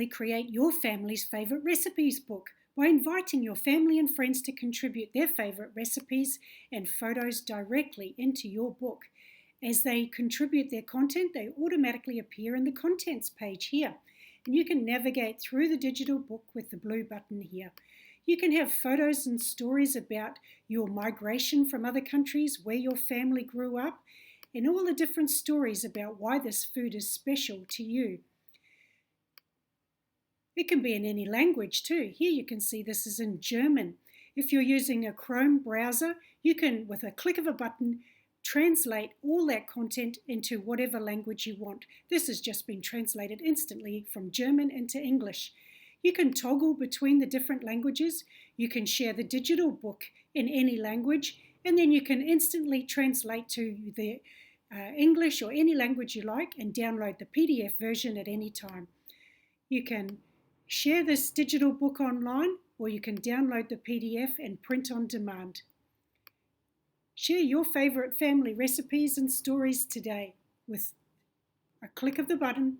create your family's favourite recipes book by inviting your family and friends to contribute their favourite recipes and photos directly into your book. As they contribute their content, they automatically appear in the contents page here. And you can navigate through the digital book with the blue button here. You can have photos and stories about your migration from other countries, where your family grew up, and all the different stories about why this food is special to you. It can be in any language too. Here you can see this is in German. If you're using a Chrome browser, you can, with a click of a button, translate all that content into whatever language you want. This has just been translated instantly from German into English. You can toggle between the different languages. You can share the digital book in any language, and then you can instantly translate to the English or any language you like and download the PDF version at any time. You can share this digital book online, or you can download the PDF and print on demand. Share your favourite family recipes and stories today with a click of the button